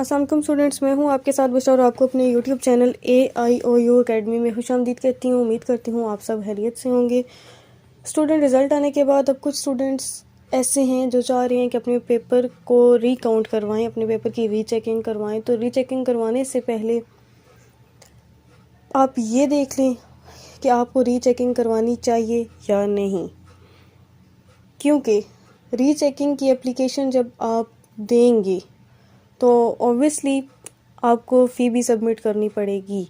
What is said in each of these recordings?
अस्सलाम वालेकुम स्टूडेंट्स, मैं हूं आपके साथ बशर और आपको अपने यूट्यूब चैनल AIOU अकेडमी में खुशामदीद कहती हूं। उम्मीद करती हूं आप सब खैरियत से होंगे। स्टूडेंट रिज़ल्ट आने के बाद अब कुछ स्टूडेंट्स ऐसे हैं जो चाह रहे हैं कि अपने पेपर को रीकाउंट करवाएं, अपने पेपर की रीचेकिंग करवाएं। तो रीचेकिंग करवाने से पहले आप ये देख लें कि आपको रीचेकिंग करवानी चाहिए या नहीं, क्योंकि रीचेकिंग की एप्लीकेशन जब आप देंगे तो ऑब्वियसली आपको फ़ी भी सबमिट करनी पड़ेगी।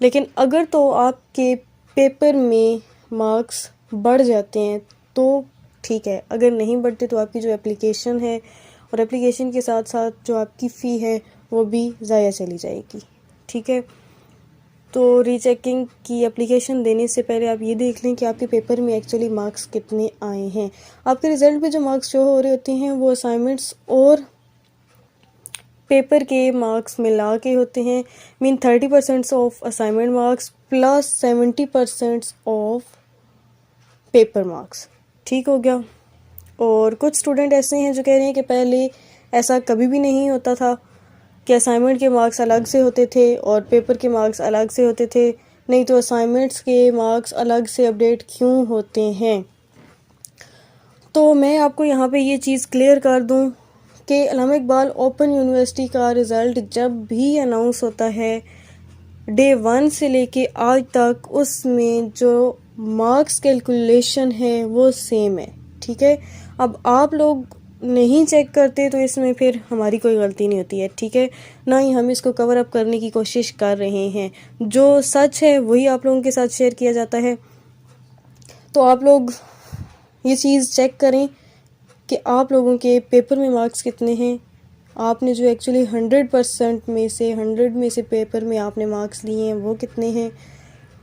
लेकिन अगर तो आपके पेपर में मार्क्स बढ़ जाते हैं तो ठीक है, अगर नहीं बढ़ते तो आपकी जो एप्लीकेशन है और एप्लीकेशन के साथ साथ जो आपकी फ़ी है वो भी ज़ाया चली जाएगी। ठीक है, तो रीचेकिंग की एप्लीकेशन देने से पहले आप ये देख लें कि आपके पेपर में एक्चुअली मार्क्स कितने आए हैं। आपके रिज़ल्ट में जो मार्क्स शो हो रहे होते हैं वो असाइनमेंट्स और पेपर के मार्क्स मिला के होते हैं। 30% of assignment marks plus 70% of paper marks. ठीक हो गया। और कुछ स्टूडेंट ऐसे हैं जो कह रहे हैं कि पहले ऐसा कभी भी नहीं होता था कि असाइनमेंट के मार्क्स अलग से होते थे और पेपर के मार्क्स अलग से होते थे। नहीं तो असाइनमेंट्स के मार्क्स अलग से अपडेट क्यों होते हैं? तो मैं आपको यहाँ पे ये चीज़ क्लियर कर दूँ कि अल्लामा इकबाल ओपन यूनिवर्सिटी का रिज़ल्ट जब भी अनाउंस होता है डे 1 से लेके आज तक उसमें जो मार्क्स कैलकुलेशन है वो सेम है। ठीक है, अब आप लोग नहीं चेक करते तो इसमें फिर हमारी कोई गलती नहीं होती है। ठीक है, ना ही हम इसको कवर अप करने की कोशिश कर रहे हैं। जो सच है वही आप लोगों के साथ शेयर किया जाता है। तो आप लोग ये चीज़ चेक करें कि आप लोगों के पेपर में मार्क्स कितने हैं। आपने जो एक्चुअली 100% में से 100 में से पेपर में आपने मार्क्स लिए हैं वो कितने हैं,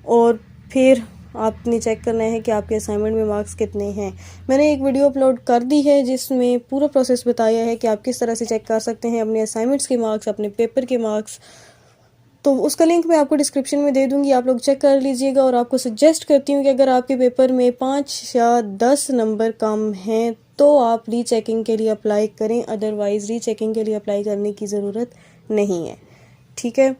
और फिर आपने चेक करना है कि आपके असाइनमेंट में मार्क्स कितने हैं। मैंने एक वीडियो अपलोड कर दी है जिसमें पूरा प्रोसेस बताया है कि आप किस तरह से चेक कर सकते हैं अपने असाइनमेंट्स के मार्क्स, अपने पेपर के मार्क्स। तो उसका लिंक मैं आपको डिस्क्रिप्शन में दे दूंगी, आप लोग चेक कर लीजिएगा। और आपको सजेस्ट करती हूँ कि अगर आपके पेपर में 5 या 10 नंबर कम हैं तो आप रीचेकिंग के लिए अप्लाई करें, अदरवाइज़ रीचेकिंग के लिए अप्लाई करने की ज़रूरत नहीं है। ठीक है,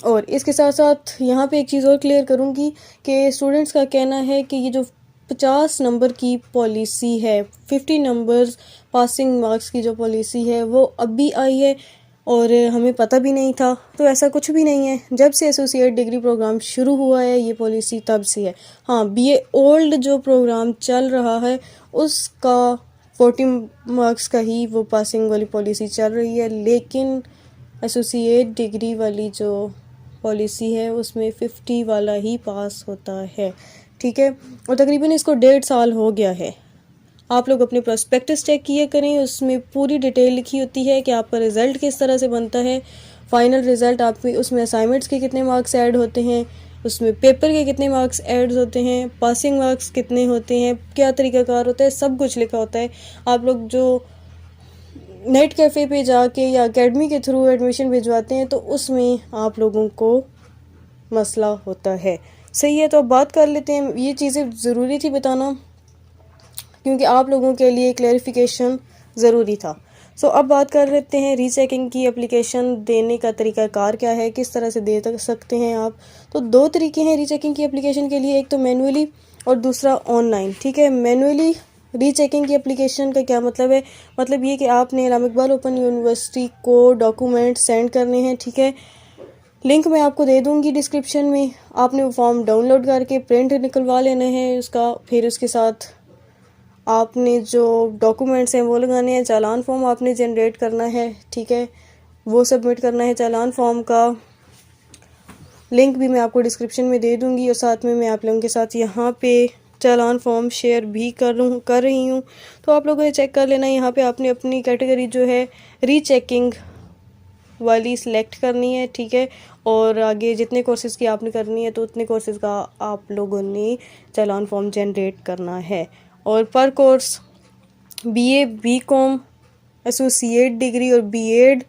और इसके साथ साथ यहाँ पे एक चीज़ और क्लियर करूँगी कि स्टूडेंट्स का कहना है कि ये जो 50 नंबर की पॉलिसी है, 50 नंबर्स पासिंग मार्क्स की जो पॉलिसी है वो अभी आई है और हमें पता भी नहीं था। तो ऐसा कुछ भी नहीं है, जब से एसोसिएट डिग्री प्रोग्राम शुरू हुआ है ये पॉलिसी तब से है। हाँ, BA ओल्ड जो प्रोग्राम चल रहा है उसका 40 मार्क्स का ही वो पासिंग वाली पॉलिसी चल रही है, लेकिन एसोसिएट डिग्री वाली जो पॉलिसी है उसमें 50 वाला ही पास होता है। ठीक है, और तकरीबन इसको 1.5 साल हो गया है। आप लोग अपने प्रोस्पेक्टस चेक किया करें, उसमें पूरी डिटेल लिखी होती है कि आपका रिज़ल्ट किस तरह से बनता है, फाइनल रिज़ल्ट आप उसमें असाइनमेंट्स के कितने मार्क्स ऐड होते हैं, उसमें पेपर के कितने मार्क्स ऐड होते हैं, पासिंग मार्क्स कितने होते हैं, क्या तरीक़ाकार होता है, सब कुछ लिखा होता है। आप लोग जो नेट कैफ़े पे जाके या एकेडमी के थ्रू एडमिशन भिजवाते हैं तो उसमें आप लोगों को मसला होता है। सही है, तो अब बात कर लेते हैं। ये चीज़ें ज़रूरी थी बताना क्योंकि आप लोगों के लिए क्लैरिफिकेशन ज़रूरी था। सो अब बात कर लेते हैं रीचेकिंग की एप्लीकेशन देने का तरीक़ाकार क्या है, किस तरह से दे सकते हैं आप। तो 2 तरीके हैं रीचेकिंग की एप्लीकेशन के लिए, एक तो मैनुअली और दूसरा ऑनलाइन। ठीक है, मैनुअली रीचेकिंग की एप्लीकेशन का क्या मतलब है? मतलब ये कि आपने अल्लामा इकबाल ओपन यूनिवर्सिटी को डॉक्यूमेंट सेंड करने हैं। ठीक है, लिंक मैं आपको दे दूंगी डिस्क्रिप्शन में। आपने वो फॉर्म डाउनलोड करके प्रिंट निकलवा लेना है उसका, फिर उसके साथ आपने जो डॉक्यूमेंट्स हैं वो लगाने हैं। चालान फॉर्म आपने जनरेट करना है। ठीक है, वो सबमिट करना है। चालान फॉर्म का लिंक भी मैं आपको डिस्क्रिप्शन में दे दूंगी और साथ में मैं आप लोगों के साथ यहाँ पे चालान फॉर्म शेयर भी कर रही हूँ। तो आप लोगों ने चेक कर लेना। यहाँ पे आपने अपनी कैटेगरी जो है रीचेकिंग वाली सिलेक्ट करनी है। ठीक है, और आगे जितने कोर्सेज़ की आपने करनी है तो उतने कोर्सेज़ का आप लोगों ने चालान फॉर्म जनरेट करना है। और पर course BA BCom associate degree और B.Ed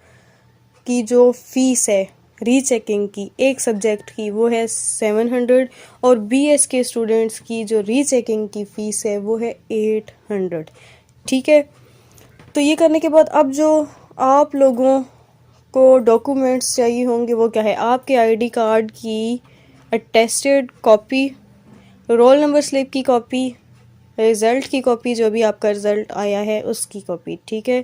की जो फ़ीस है रीचेकिंग की एक सब्जेक्ट की वो है 700, और BS के स्टूडेंट्स की जो रीचेकिंग की फ़ीस है वो है 800। ठीक है, तो ये करने के बाद अब जो आप लोगों आपको डॉक्यूमेंट्स चाहिए होंगे वो क्या है, आपके आईडी कार्ड की attested copy, roll number slip की कॉपी, रिज़ल्ट की कॉपी, जो भी आपका रिज़ल्ट आया है उसकी कॉपी, ठीक है।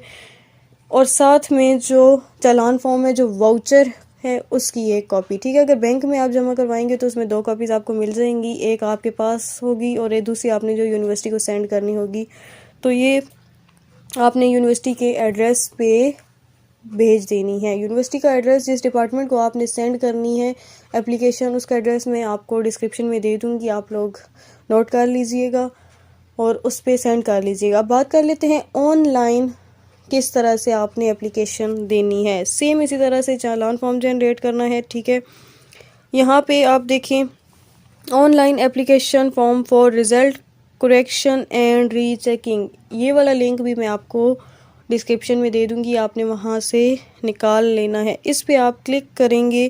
और साथ में जो चालान फॉर्म है, जो वाउचर है, उसकी एक कॉपी, ठीक है। अगर बैंक में आप जमा करवाएंगे तो उसमें 2 कॉपीज़ आपको मिल जाएंगी, एक आपके पास होगी और एक दूसरी आपने जो यूनिवर्सिटी को सेंड करनी होगी। तो ये आपने यूनिवर्सिटी के एड्रेस पे भेज देनी है। यूनिवर्सिटी का एड्रेस जिस डिपार्टमेंट को आपने सेंड करनी है एप्लीकेशन, उसका एड्रेस मैं आपको डिस्क्रिप्शन में दे दूँगी, आप लोग नोट कर लीजिएगा और उस पर सेंड कर लीजिएगा। अब बात कर लेते हैं ऑनलाइन किस तरह से आपने एप्लीकेशन देनी है। सेम इसी तरह से चालान फॉर्म जनरेट करना है, ठीक है। यहाँ पे आप देखें online application form for result correction and rechecking, ये वाला लिंक भी मैं आपको डिस्क्रिप्शन में दे दूँगी, आपने वहाँ से निकाल लेना है। इस पे आप क्लिक करेंगे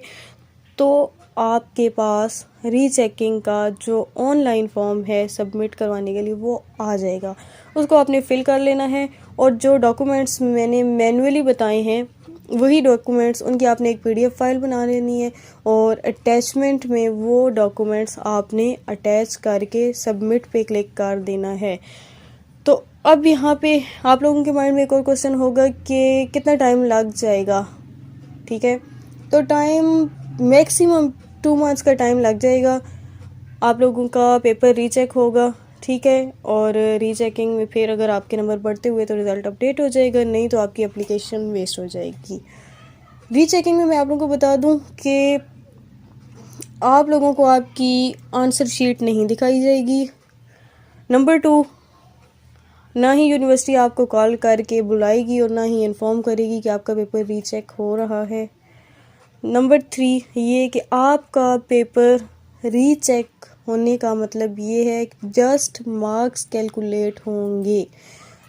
तो आपके पास रीचेकिंग का जो ऑनलाइन फॉर्म है सबमिट करवाने के लिए वो आ जाएगा, उसको आपने फिल कर लेना है। और जो डॉक्यूमेंट्स मैंने मैन्युअली बताए हैं वही डॉक्यूमेंट्स, उनकी आपने एक पीडीएफ फाइल बना लेनी है और अटैचमेंट में वो डॉक्यूमेंट्स आपने अटैच करके सबमिट पे क्लिक कर देना है। तो अब यहाँ पे आप लोगों के माइंड में एक और क्वेश्चन होगा कि कितना टाइम लग जाएगा, ठीक है। तो टाइम मैक्सिमम 2 मंथ्स का टाइम लग जाएगा। आप लोगों का पेपर रीचेक होगा, ठीक है। और रीचेकिंग में फिर अगर आपके नंबर बढ़ते हुए तो रिज़ल्ट अपडेट हो जाएगा, नहीं तो आपकी एप्लीकेशन वेस्ट हो जाएगी। रीचेकिंग में मैं आप लोगों को बता दूं कि आप लोगों को आपकी आंसर शीट नहीं दिखाई जाएगी। नंबर 2, ना ही यूनिवर्सिटी आपको कॉल करके बुलाएगी और ना ही इन्फॉर्म करेगी कि आपका पेपर रीचेक हो रहा है। नंबर 3 ये कि आपका पेपर रीचेक होने का मतलब ये है कि जस्ट मार्क्स कैलकुलेट होंगे,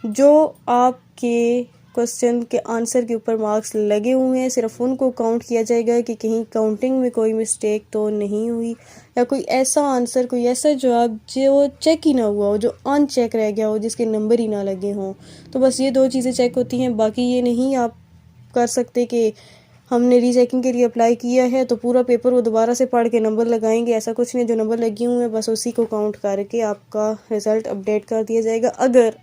जो आपके क्वेश्चन के आंसर के ऊपर मार्क्स लगे हुए हैं सिर्फ उनको काउंट किया जाएगा कि कहीं काउंटिंग में कोई मिस्टेक तो नहीं हुई, या कोई ऐसा आंसर, कोई ऐसा जवाब जो चेक ही ना हुआ हो, जो अनचेक रह गया हो, जिसके नंबर ही ना लगे हों। तो बस ये 2 चीज़ें चेक होती हैं, बाकी ये नहीं आप कर सकते कि हमने रीचेकिंग के लिए अप्लाई किया है तो पूरा पेपर वो दोबारा से पढ़ के नंबर लगाएंगे, ऐसा कुछ नहीं। जो नंबर लगे हुए हैं बस उसी को काउंट करके आपका रिज़ल्ट अपडेट कर दिया जाएगा अगर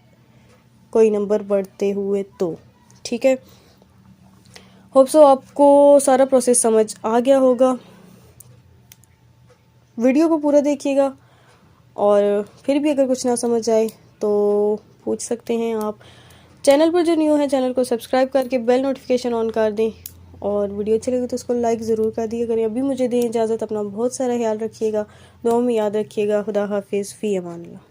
कोई नंबर बढ़ते हुए तो, ठीक है। होप सो आपको सारा प्रोसेस समझ आ गया होगा। वीडियो को पूरा देखिएगा और फिर भी अगर कुछ ना समझ आए तो पूछ सकते हैं आप। चैनल पर जो न्यू है चैनल को सब्सक्राइब करके बेल नोटिफिकेशन ऑन कर दें और वीडियो अच्छी लगी तो उसको लाइक ज़रूर कर दिया करें। अभी मुझे दें इजाज़त, अपना बहुत सारा ख्याल रखिएगा, दुआ में याद रखिएगा। खुदा हाफिज़, फ़ी अमान अल्लाह।